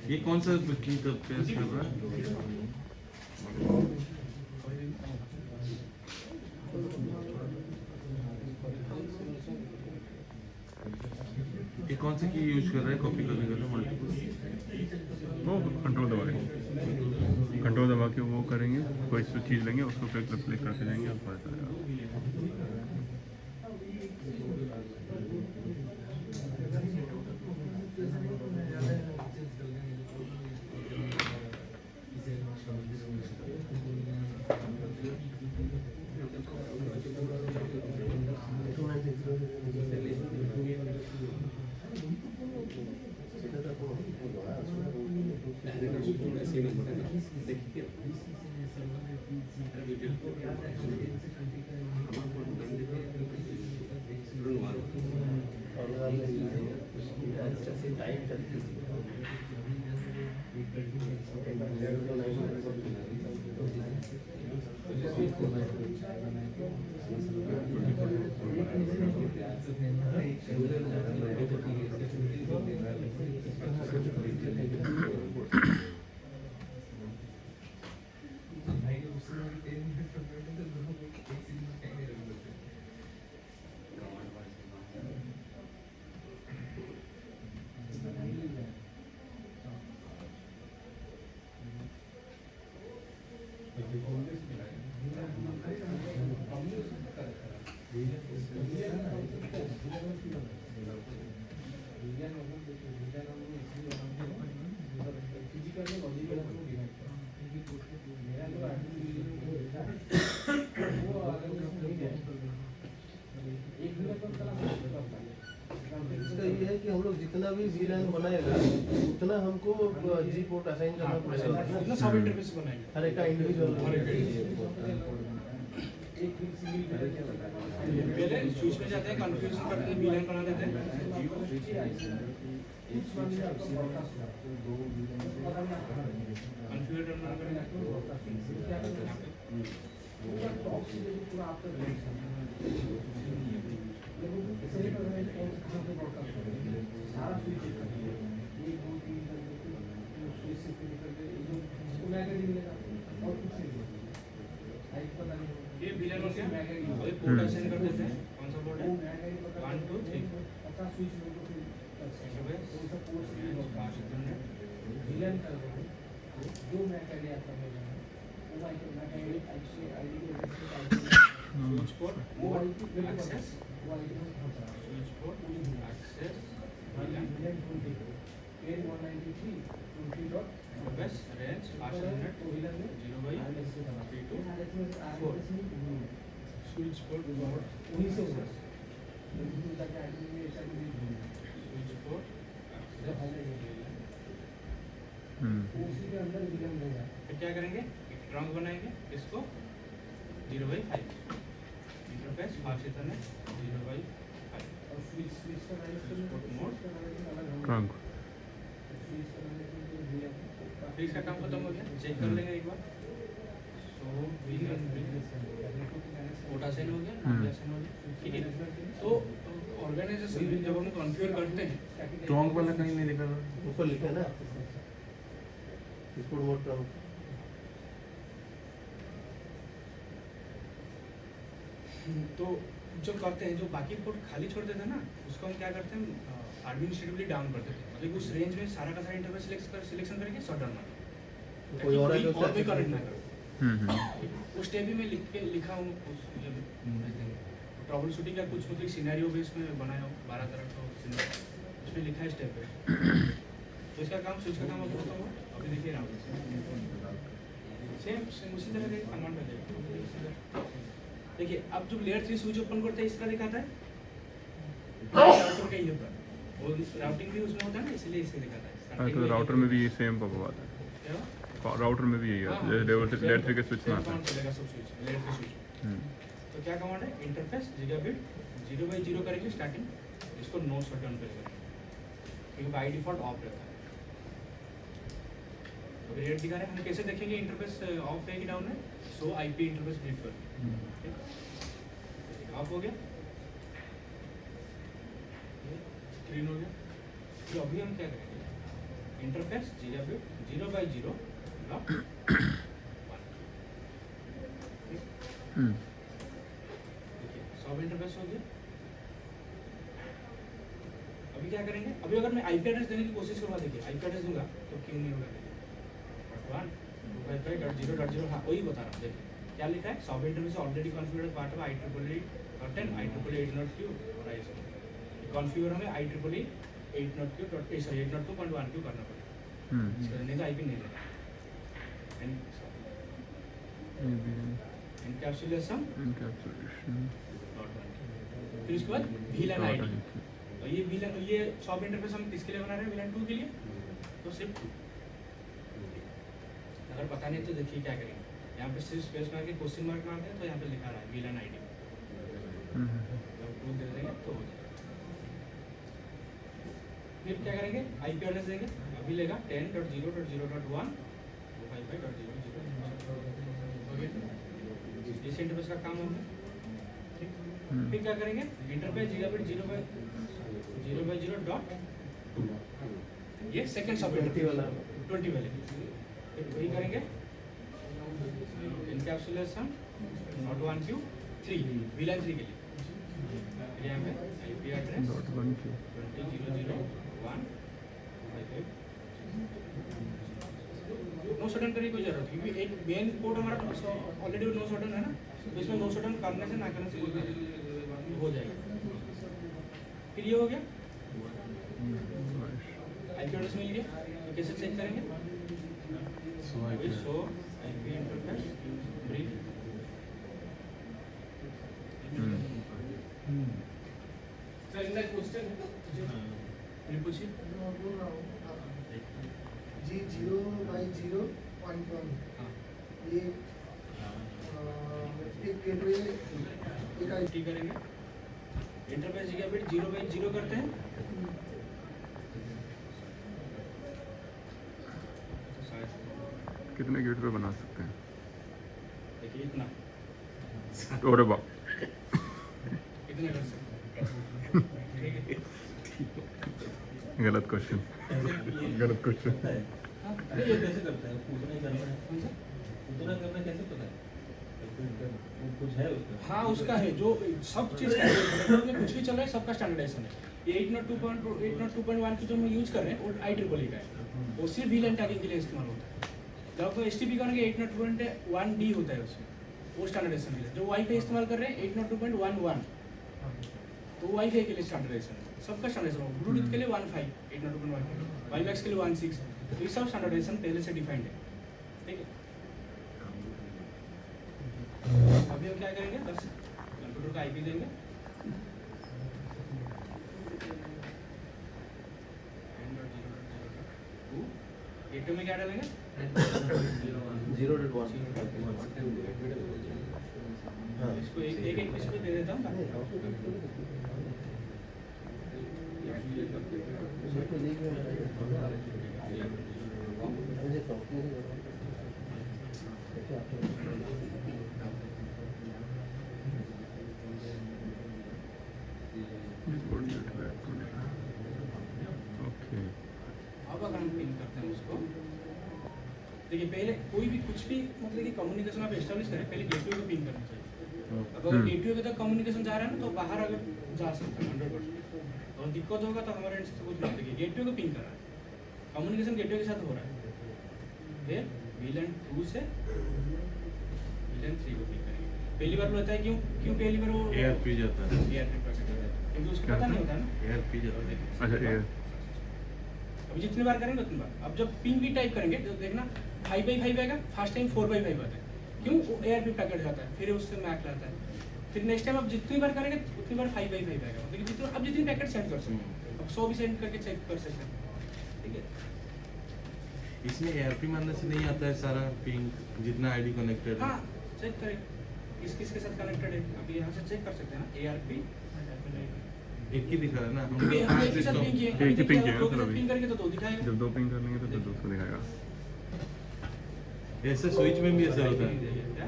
ये कौन सा की तब कैसे कर रहा है? ये कौन सी की यूज कर रहा है कॉपी करने के लिए? मल्टीपल वो कंट्रोल दबा के वो करेंगे, कोई चीज़ लेंगे उसको क्लिक करके जाएंगे और पता चलेगा। हम लोग जितना भी VLAN बनाएगा उतना हमको जी पोर्ट असाइन करना पड़ेगा, कितना सब इंटरफेस बनाएंगे हर एक का इंडिविजुअल। पहले स्विच में जाते हैं, कॉन्फ़िगरेशन करते हैं, VLAN बना देते हैं। कॉन्फ़िगर करना ये VLAN हो गया, और पोर्ट असाइन कर देते हैं। कौन सा पोर्ट है? 1 2 3 जो मैं कर लिया था वो switch port access, switch port access VLAN pen 193 बस रेंज 500 0/32 4 स्विच पोर्ट उन्हीं से स्विच पोर्ट उसी के अंदर VLAN रहेगा। फिर क्या करेंगे? एक ट्रंक बनाएंगे, इसको 0/5 इंटरफेस फास्ट इथरनेट 0/5 और स्विच का मोड ट्रंक फिर इसका काम खत्म हो गया। चेक कर लेंगे एक बार। सो VLAN पोर्ट असाइन हो गया, नॉन असाइन हो गया, ठीक है। तो ऑर्गेनाइजेशन जब हम कॉन्फ़िगर करते हैं, ट्रंक वाला कहीं नहीं लिखा था? ऊपर लिखा है ना इसको मोड ट्रंक। तो जो करते हैं, जो बाकी पोर्ट खाली छोड़ देते हैं ना, उसको हम क्या करते हैं, एडमिनिस्ट्रेटिवली डाउन कर देते हैं। मतलब उस रेंज में सारा का सारा इंटरफेस सिलेक्शन करके शट डाउन मार दो। कोई और है जो और भी कनेक्ट ना करो। उस टेब में लिखा हूँ ट्रबल शूटिंग का कुछ मतलब सिनेरियो बेस में बनाया हूँ 12 तरह का सिनेरियो, उसमें लिखा है स्टेप पे। तो इसका काम स्विच का काम अब होता हुआ अभी देखिए रहा हूँ। सेम उसी तरह का कमांड है। देखिए अब जब लेयर 3 स्विच ओपन करते हैं इस तरह दिखाता है, राउटर का ये पर वो राउटिंग भी उसमें होता है ना, इसलिए इसे दिखाता है। तो राउटर में भी सेम बात है, राउटर में भी यही है, लेयर 3 के स्विच में आता है। चलेगा सब स्विच लेयर 3 स्विच। तो क्या कमांड है? इंटरफेस गीगाबिट 0/0 करेंगे स्टार्टिंग, इसको नो शट डाउन करेंगे क्योंकि बाय डिफॉल्ट ऑफ रहता है। तो रेट दिखा रहे हैं, हम कैसे देखेंगे इंटरफेस ऑफ है कि डाउन है? सो आईपी इंटरफेस रीड कर ऑफ हो गया, ग्रीन हो गया। तो अभी हम क्या करेंगे? Interface gigabit 0/0 dot 1। देखिए सब इंटरफेस हो गया। अभी क्या करेंगे, अभी अगर मैं आईपी एड्रेस देने की कोशिश करूँगा, देखिए आईपी एड्रेस दूंगा तो क्यों नहीं होगा, देखिए 1.255.0.0, हाँ वही बता रहा हूँ। देखिए क्या लिखा है, सब interface already configured part of IEEE 10 IEEE 803 और ऐसे कॉन्फ़िगर हमें IEEE 802.1q करना पड़ेगा, नहीं तो आईपी नहीं लेगा। एनकैप्सुलेशन फिर उसके बाद VLAN आईडी, और ये VLAN, ये सब इंटरफेस हम किसके लिए बना रहे हैं, VLAN 2 के लिए, तो सिर्फ अगर पता नहीं तो देखिए क्या करेंगे, यहाँ पे सिर्फ स्पेस मार के क्वेश्चन मार्क मारते हैं तो यहाँ पे लिखा रहा है VLAN आईडी, जब 2 दे देंगे तो हो जाएगा। फिर क्या करेंगे, आईपी एड्रेस देंगे, अभी लेगा 10.0.0.1 इस इंटरफेस का काम होगा। ठीक, फिर क्या करेंगे, इंटरफेस gigabit 0/0 डॉट 2, ये सेकंड सब 20 वाला 20 वाले, फिर वही करेंगे इनकैप्सुलेशन नॉट 1q 3 VLAN 3 के लिए, फिर यहाँ पे आईपी एड्रेस 20.0.0.1 नो शटडाउन करने की कोई जरूरत, क्योंकि एक मेन पोर्ट हमारा ऑलरेडी नो शटडाउन है ना, तो इसमें नो शटडाउन करने से ना करने से हो जाएगा। फिर ये हो गया, आईपी एड्रेस मिल गया, तो कैसे चेक करेंगे, सो IP interface brief sir in that question पूछिए जी 0/0.1 ये एक गेटवे एक ठीक करेंगे, इंटरफेस gigabit 0/0 करते हैं, कितने गेट पे बना सकते हैं? देखिए इतना अरे बाप, इतने कर सकते हैं, ठीक है। गलत क्वेश्चन, गलत क्वेश्चन। अरे ये कैसे करता है, उतना ही करना है, उतना करना कैसे पता है, कुछ है उसका? हाँ उसका है, जो सब चीज़ का में कुछ भी चल रहा है सबका स्टैंडर्डाइजेशन है। ये 802.1 की जो हम यूज कर रहे हैं वो IEEE का है, वो सिर्फ VLAN टैगिंग के लिए इस्तेमाल होता है। जब आपको HTTP करेंगे 802.1d होता है उसमें, वो स्टैंडर्डाइजेशन के लिए। जो वाईफाई इस्तेमाल कर रहे हैं 802.11, तो वाईफाई के लिए स्टैंडर्डाइजेशन है, सबका स्टैंडर्डाइजेशन हो। ब्लूटूथ के लिए 15 802.1, वाईमैक्स के लिए 16, तो ये सब स्टैंडर्डाइजेशन पहले से डिफाइंड है, ठीक है। अभी हम क्या करेंगे, बस कंप्यूटर का आईपी देंगे, गेटवे में क्या डालेंगे, 0.1 हाँ इसको एक पीस पे दे देता हूँ। ओके, अब अगर हम पिन करते हैं उसको, देखिए पहले कोई भी कुछ भी मतलब कि कम्युनिकेशन आप एस्टेब्लिश करें, पहले गेटवे को पिन करना चाहिए। अब अगर गेटवे के तक कम्युनिकेशन जा रहा है ना, तो बाहर अगर जा सकता है 100%, और दिक्कत होगा तो हमारे एंड से कुछ नहीं। देखिए गेटवे को पिन कर रहा है, कम्युनिकेशन गेटवे के साथ हो रहा है, फिर VLAN 2 से VLAN 3 को पिन करेंगे। पहली बार होता है, क्यों पहली बार वो ARP जाता है, ARP पैकेट जाता है, क्योंकि उसको पता नहीं होता है ना। ARP जाता है। अच्छा ये अभी जितनी बार करेंगे उतनी बार, अब जब पिन भी टाइप करेंगे तो देखना 5/5 आएगा, फर्स्ट टाइम 4/5 आता है, क्यों, वो ARP पैकेट जाता है, फिर उससे मैक लाता है। फिर नेक्स्ट टाइम आप जितनी बार करेंगे उतनी बार 5/5 आएगा, मतलब जितनी अब जितनी पैकेट सेंड कर सकते हैं, अब 100 भी सेंड करके चेक कर सकते हैं, ठीक है। इसमें ARP मानने से नहीं आता है सारा पिंग जितना आईडी कनेक्टेड है। हाँ चेक करें किस के साथ कनेक्टेड है, अभी यहाँ से चेक कर सकते हैं ना, ARP एक ही दिखा रहा है ना, हम क्योंकि हम एक ही साथ पिंग किए, एक ही पिंग किया है, दो के चलो साथ अभी। पिंग करेंगे तो 2 दिखाएगा। जब 2 पिंग कर लेंगे तो फिर 200 दिखाएगा। ऐसे स्विच में भी ऐसा होता है, क्या?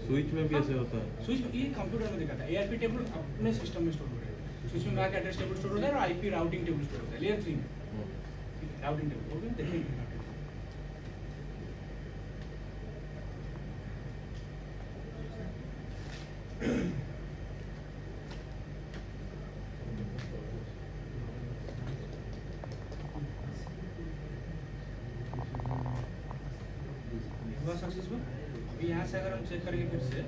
स्विच में भी ऐसे होता है। स्विच ये कंप्यूटर में दिखाता है, ARP टेबल अपने सिस्टम में स्टोर होता है, स्विच में मैक एड्रेस टेबल स्टोर होता है और IP राउटिंग टेबल स्टोर होता है लेयर 3 में। राउटिंग टेबल ओके देखेंगे routing table। हुआ सक्सेसफुल। अभी यहाँ से अगर हम चेक करेंगे फिर से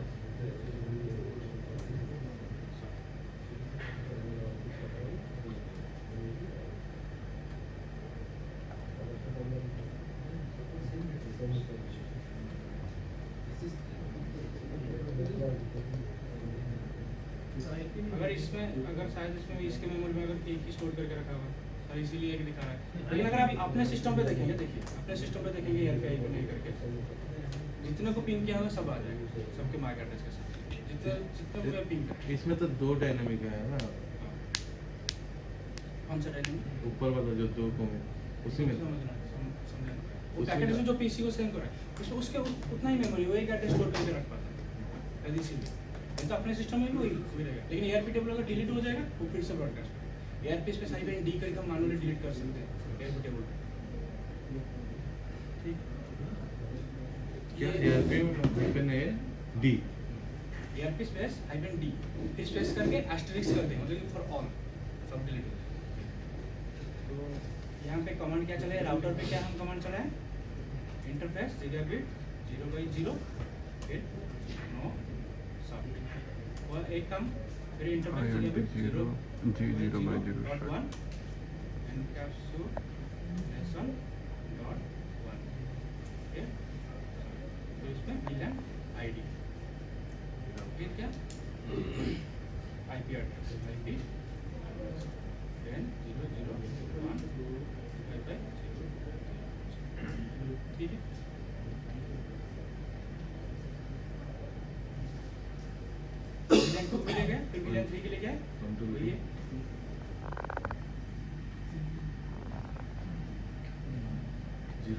अगर शायद इसमें इसके मेमोरी में अगर एक ही स्टोर करके रखा हुआ सर इसीलिए एक दिखा रहा है। लेकिन अगर आप अपने सिस्टम पे देखेंगे, देखिए अपने सिस्टम पे देखेंगे ARP IP नहीं करके जितने को पिंग किया होगा सब आ जाएगा, सबके मैक एड्रेस के साथ जितने को पिंग कर। इसमें तो दो डायनामिक है ना, कौन सा डायनामिक? ऊपर वाला जो दो को उसी में वो पैकेट में जो पीसी को सेंड कर रहा है उसमें उसके उतना ही मेमोरी वो एक एड्रेस स्टोर करके रख पाता है इसीलिए। तो अपने सिस्टम में भी वही रहेगा, लेकिन ARP टेबल अगर डिलीट हो जाएगा वो फिर से broadcast ARP space hyphen D करके हम मैन्युअली डिलीट कर सकते हैं ARP टेबल। ठीक, क्या ARP hyphen D ARP space hyphen D फिर स्पेस करके एस्टेरिस्क कर देंगे मतलब फॉर ऑल सब डिलीट। तो यहाँ पे कमांड क्या चले, राउटर पे क्या हम कमांड चलाएं, इंटरफेस gigabit 0/0 फिर नो सब और एक काम फिर इंटरफेस gigabit 0/0.1 encapsulation.1 ओके। तो इसमें VLAN ID फिर क्या IP एड्रेस IP then 0/0.1 ठीक है। VLAN 2 के लिए गए फिर VLAN 3 के लिए गए तो ये 02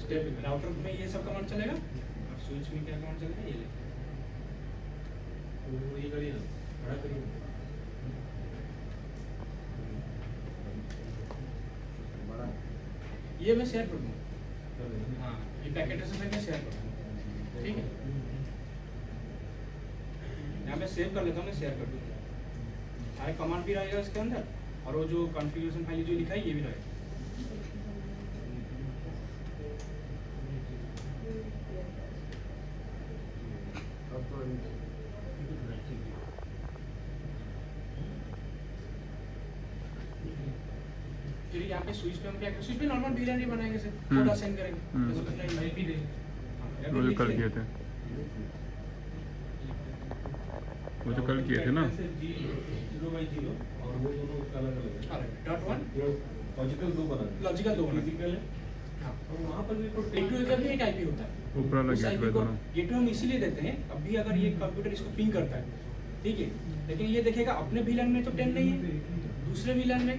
स्टेप राउटर में ये सब कमांड चलेगा और स्विच में क्या कमांड चलेगा ये ले ये करिए ना, बड़ा करिए। ये मैं शेयर कर दूँ। हाँ ये पैकेट से मैं शेयर कर दूँ, ठीक है। यहाँ पे सेव कर लेता हूँ, मैं शेयर कर दूँ। सारे कमांड भी रहेगा इसके अंदर और वो जो कॉन्फ़िगरेशन फाइल जो लिखा है ये भी रहेगा। फिर यहाँ पे स्विच पे हम क्या करें, स्विच पे नॉर्मल VLAN ही बनाएंगे सर, कोड असाइन करेंगे जैसे पहले IP दे वो जो कल किए थे, वो जो कल किए थे ना 0/0 और वो दोनों उसका अलग-अलग है। .1 लॉजिकल दो बना, लॉजिकल दो बना। फिजिकल है। हाँ और वहाँ पर भी गेटवे का भी एक IP होता है। ऊपर वाला उस IP गेटवे को दोनों गेटवे हम इसीलिए देते हैं, अभी अगर ये कंप्यूटर इसको पिंग करता है ठीक है, लेकिन ये देखेगा अपने VLAN में तो 10 नहीं है, दूसरे VLAN में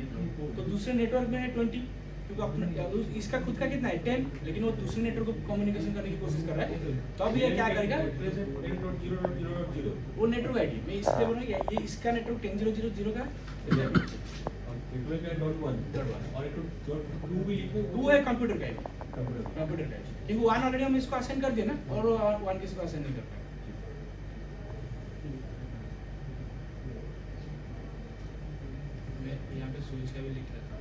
तो दूसरे नेटवर्क में है 20, क्योंकि अपना इसका खुद का कितना है 10, लेकिन वो दूसरे नेटवर्क को कम्युनिकेशन करने की कोशिश कर रहा है। तो अब ये क्या करेगा, 10.0.0.0 वो नेटवर्क आईडी मैं इसलिए बोल रहा हूँ ये इसका नेटवर्क 10.0.0.0 का नेटवर्क का .1 और एक .2 भी लिखो, 2 है कंप्यूटर का आईडी, कंप्यूटर कंप्यूटर का आईडी, क्योंकि 1 ऑलरेडी हम इसको असाइन कर दिए ना और 1 किसी को असाइन नहीं कर पाए। मैं यहाँ पे स्विच का भी लिख रहा था,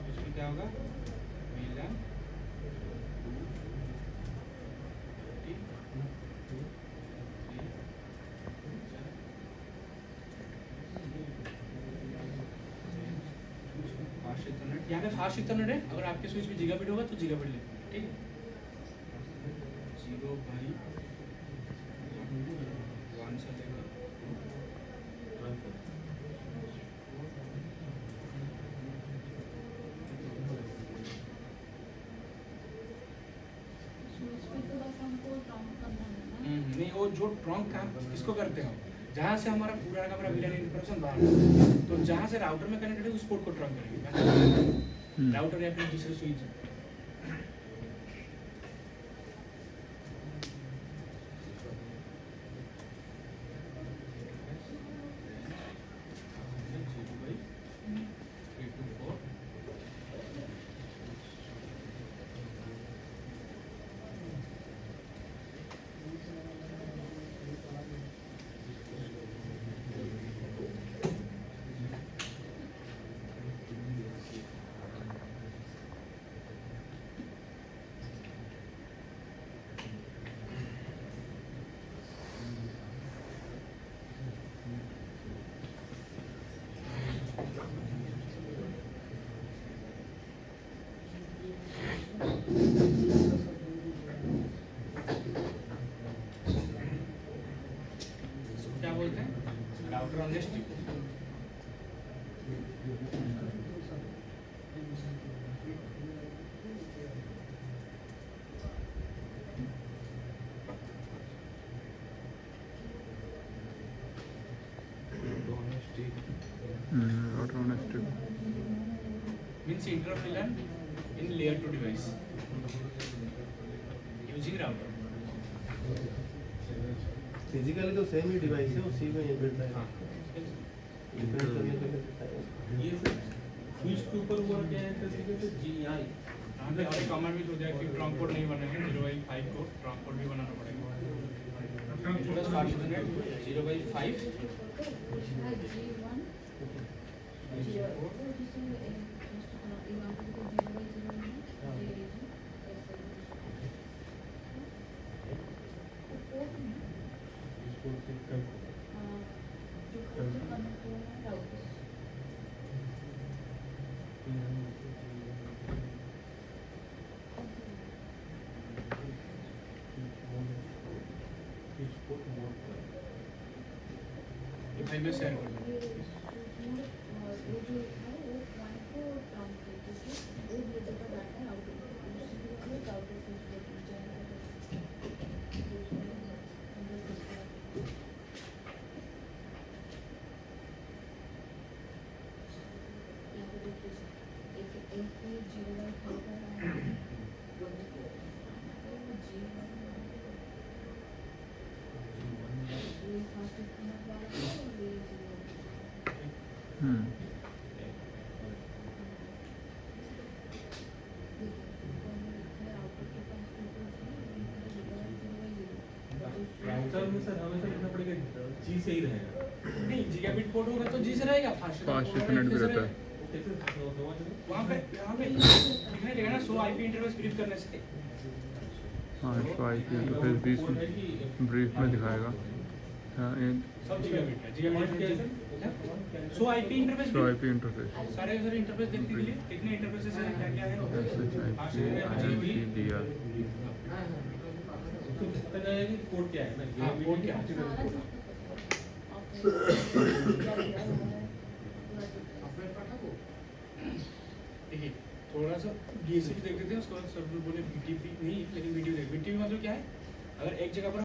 इसमें क्या होगा VLAN यहाँ पे फास्ट इथरनेट है, अगर आपके स्विच में गीगाबिट होगा तो गीगाबिट ले, ठीक है। 0/1 से लेकर नहीं, वो जो ट्रंक काम किसको करते हो, जहाँ से हमारा पूरा का पूरा VLAN इन्फॉर्मेशन बाहर है, तो जहाँ से राउटर में कनेक्टेड है उस पोर्ट को ट्रंक करेंगे राउटर या फिर दूसरे स्विच। क्या बोलते हैं router on the stick. router on a stick. Means interrupt VLAN in layer 2 device using router। Physically तो सेम ही डिवाइस है, उसी में इनबिल्ट है। हाँ डिफरेंट करने के लिए दिखाया है। ये सर स्विच के ऊपर हुआ क्या है तरीके से जी यहाँ यहाँ पे और एक कमांड भी हो जाए कि ट्रंक कोड नहीं बनेगा 0/5 को ट्रंक कोड भी बनाना पड़ेगा। 0/5 भाई मैं शेयर कर दूँ। राउटर में सर हमेशा लिखना पड़ेगा जी से ही रहेगा। नहीं गीगाबिट पोर्ट होगा तो जी से रहेगा, फास्ट फास्ट इंटरनेट भी रहता है। कैसे समझ रहे? वहाँ पे लिखने लगेगा ना शो आईपी इंटरफेस ब्रीफ करने से। हाँ इसको IP इंटरफेस ब्रीफ में दिखाएगा। हाँ सब गीगाबिट है, गीगाबिट क्या है sir? Show IP interface so IP interface सारे सर इंटरफेस देखने के लिए कितने इंटरफेसेस हैं क्या क्या है SHIP उसको पता जाएगा कि कोड क्या है ना। हाँ, कोड क्या है? देखिए थोड़ा सा बेसिक देख लेते हैं, उसके बाद सर बोले BTP नहीं, लेकिन BTP मतलब क्या है, अगर एक जगह पर